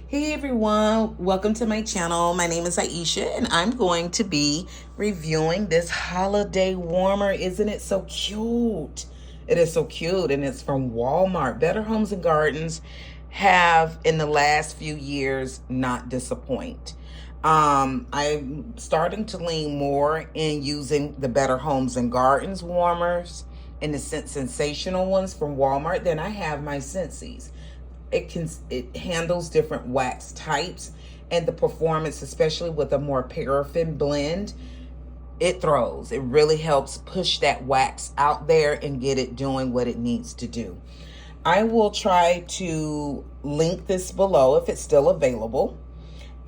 Hey everyone, welcome to my channel. My name is Aisha and I'm going to be reviewing this holiday warmer. Isn't it so cute? It is so cute and it's from Walmart. Better Homes and Gardens have in the last few years not disappoint. I'm starting to lean more in using the Better Homes and Gardens warmers and the sensational ones from Walmart than I have my Scentsies. It handles different wax types, and the performance, especially with a more paraffin blend, it throws. It really helps push that wax out there and get it doing what it needs to do. I will try to link this below if it's still available,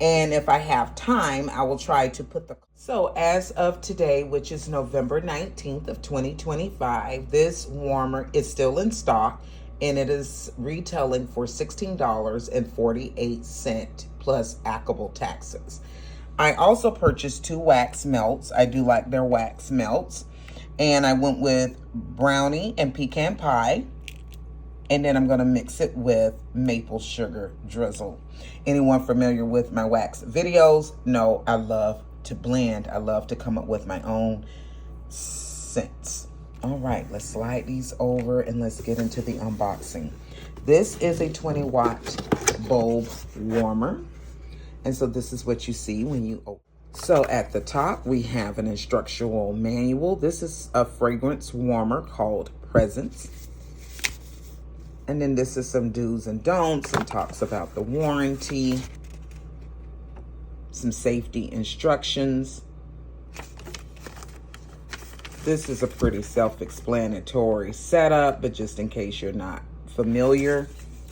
and if I have time I will try to put the so as of today, which is November 19th of 2025, this warmer is still in stock and it is retailing for $16.48 plus applicable taxes. I also purchased 2 wax melts. I do like their wax melts, and I went with brownie and pecan pie, and then I'm going to mix it with maple sugar drizzle. Anyone familiar with my wax videos know I love to blend. I love to come up with my own scents. All right, let's slide these over and let's get into the unboxing. This is a 20-watt bulb warmer. And so this is what you see when you open. So at the top, we have an instructional manual. This is a fragrance warmer called Presence. And then this is some do's and don'ts and talks about the warranty, some safety instructions. This is a pretty self-explanatory setup, but just in case you're not familiar,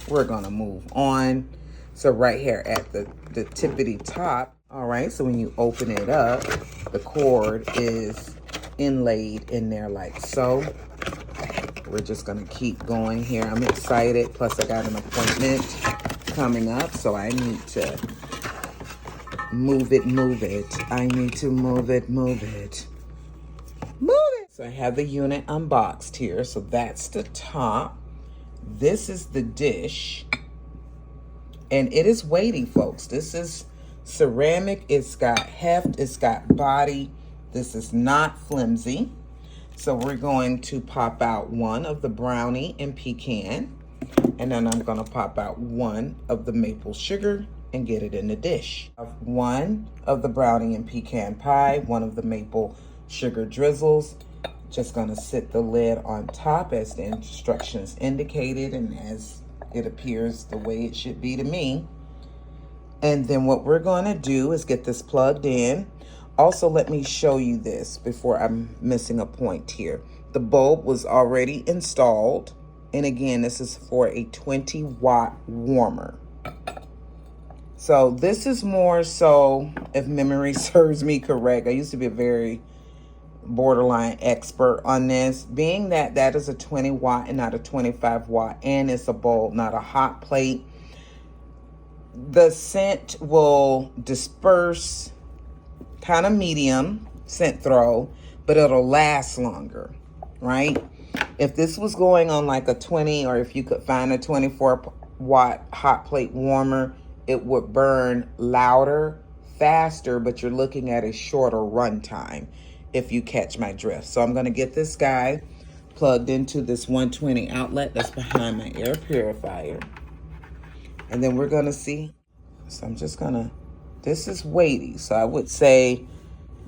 we're gonna move on. So right here at the tippity top, all right, so when you open it up, the cord is inlaid in there like so. We're just gonna keep going here. I'm excited, plus I got an appointment coming up, so I need to move it. I need to move it. So I have the unit unboxed here. So that's the top. This is the dish. And it is weighty, folks. This is ceramic. It's got heft. It's got body. This is not flimsy. So we're going to pop out one of the brownie and pecan. And then I'm going to pop out one of the maple sugar and get it in the dish. One of the brownie and pecan pie, one of the maple sugar drizzles. Just gonna sit the lid on top as the instructions indicated and as it appears the way it should be to me. And then what we're gonna do is get this plugged in. Also, let me show you this before I'm missing a point here. The bulb was already installed. And again, this is for a 20-watt warmer. So this is more so, if memory serves me correct, I used to be a very borderline expert on this, being that that is a 20-watt and not a 25-watt, and it's a bulb, not a hot plate. The scent will disperse, kind of medium scent throw, but it'll last longer, right? If this was going on like a 20, or if you could find a 24-watt hot plate warmer, it would burn louder, faster, but you're looking at a shorter run time, if you catch my drift. So I'm gonna get this guy plugged into this 120 outlet that's behind my air purifier. And then we're gonna see. So I'm just gonna, this is weighty. So I would say,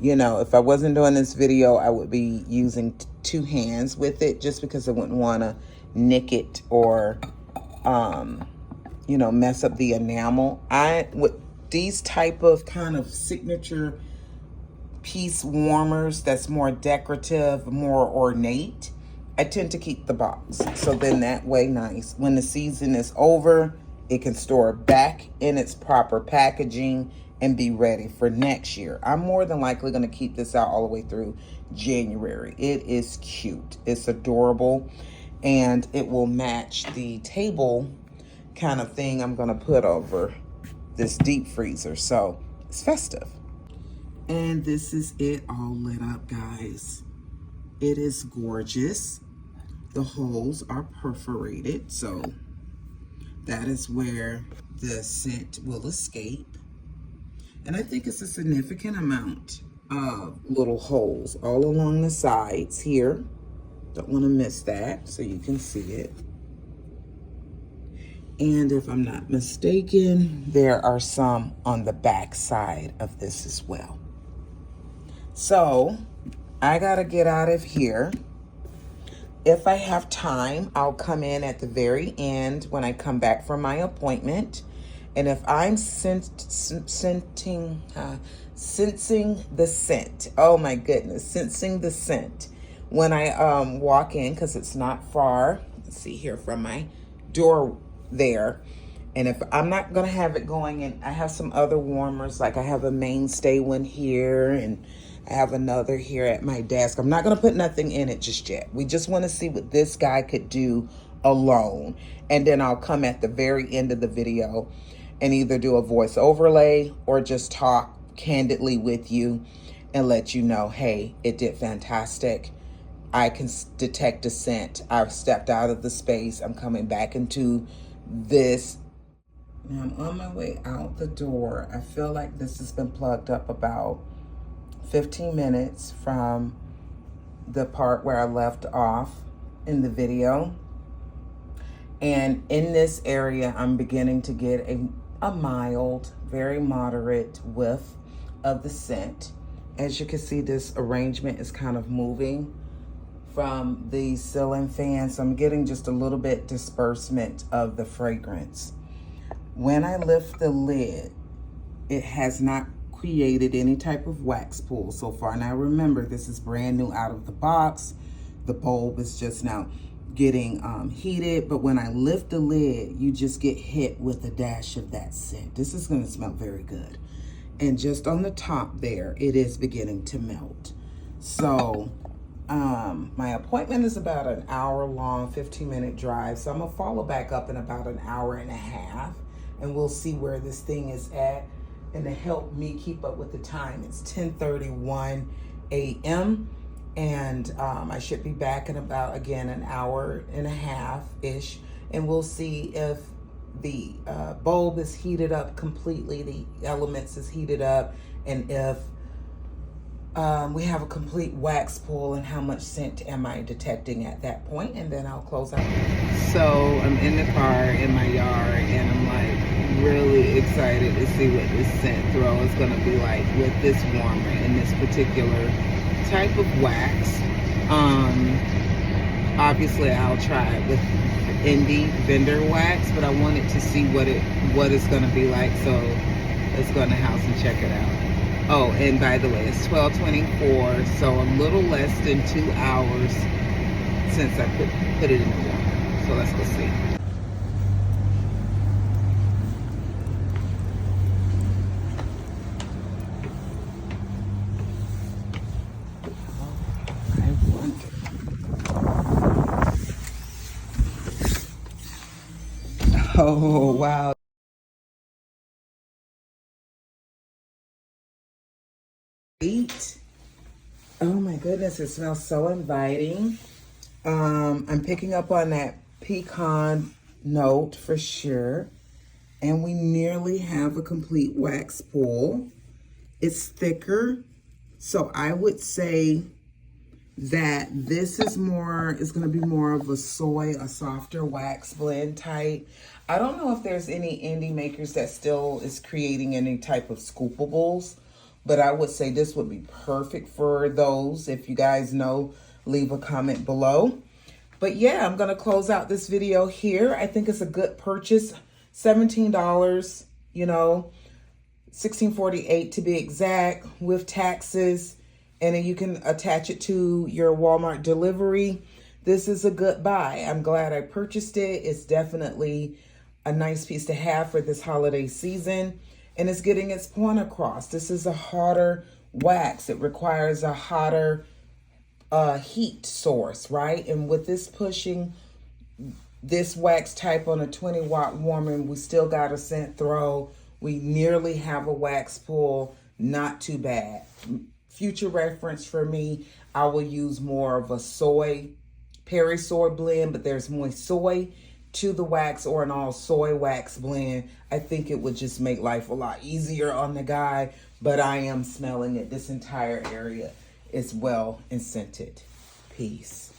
you know, if I wasn't doing this video, I would be using 2 hands with it, just because I wouldn't wanna nick it or, you know, mess up the enamel. With these type of kind of signature piece warmers that's more decorative, more ornate, I tend to keep the box. So then that way, nice, when the season is over, it can store back in its proper packaging and be ready for next year. I'm more than likely going to keep this out all the way through January. It is cute. It's adorable, and it will match the table kind of thing I'm going to put over this deep freezer. So it's festive. And this is it all lit up, guys. It is gorgeous. The holes are perforated, so that is where the scent will escape. And I think it's a significant amount of little holes all along the sides here. Don't want to miss that, so you can see it. And if I'm not mistaken, there are some on the back side of this as well. So I gotta get out of here. If I have time, I'll come in at the very end when I come back from my appointment. And if I'm sensing the scent, oh my goodness, sensing the scent when I walk in, because it's not far, let's see here, from my door there. And if I'm not gonna have it going in, I have some other warmers, like I have a mainstay one here, and I have another here at my desk. I'm not gonna put nothing in it just yet. We just wanna see what this guy could do alone. And then I'll come at the very end of the video and either do a voice overlay or just talk candidly with you and let you know, hey, it did fantastic. I can detect a scent. I've stepped out of the space. I'm coming back into this. Now I'm on my way out the door. I feel like this has been plugged up about 15 minutes from the part where I left off in the video. And in this area, I'm beginning to get a mild, very moderate whiff of the scent. As you can see, this arrangement is kind of moving from the ceiling fan, so I'm getting just a little bit disbursement of the fragrance. When I lift the lid, it has not created any type of wax pool so far. Now remember, this is brand new out of the box. The bulb is just now getting heated, but when I lift the lid, you just get hit with a dash of that scent. This is gonna smell very good. And just on the top there, it is beginning to melt. So my appointment is about an hour long, 15-minute drive. So I'm gonna follow back up in about an hour and a half, and we'll see where this thing is at. And to help me keep up with the time, it's 10:31 a.m. And I should be back in about, again, an hour and a half-ish. And we'll see if the bulb is heated up completely, the elements is heated up, and if we have a complete wax pool, and how much scent am I detecting at that point, and then I'll close out. So I'm in the car in my yard, and I'm like really excited to see what this scent throw is gonna be like with this warmer and this particular type of wax. Obviously I'll try it with Indie Vendor Wax, but I wanted to see what it's gonna be like, so let's go in the house and check it out. Oh, and by the way, it's 12:24, so a little less than 2 hours since I put it in the water. So let's go see. Oh, wow. Oh my goodness, it smells so inviting. I'm picking up on that pecan note for sure. And we nearly have a complete wax pool. It's thicker, so I would say that this is gonna be more of a a softer wax blend type. I don't know if there's any indie makers that still is creating any type of scoopables, but I would say this would be perfect for those. If you guys know, leave a comment below. But yeah, I'm gonna close out this video here. I think it's a good purchase. $17, you know, $16.48 to be exact, with taxes, and then you can attach it to your Walmart delivery. This is a good buy. I'm glad I purchased it. It's definitely a nice piece to have for this holiday season, and it's getting its point across. This is a hotter wax. It requires a hotter heat source, right? And with this pushing this wax type on a 20-watt warmer, we still got a scent throw. We nearly have a wax pool. Not too bad. Future reference for me, I will use more of a soy, Perry soy blend, but there's more soy to the wax or an all soy wax blend, I think it would just make life a lot easier on the guy. But I am smelling it. This entire area is well and scented. Peace.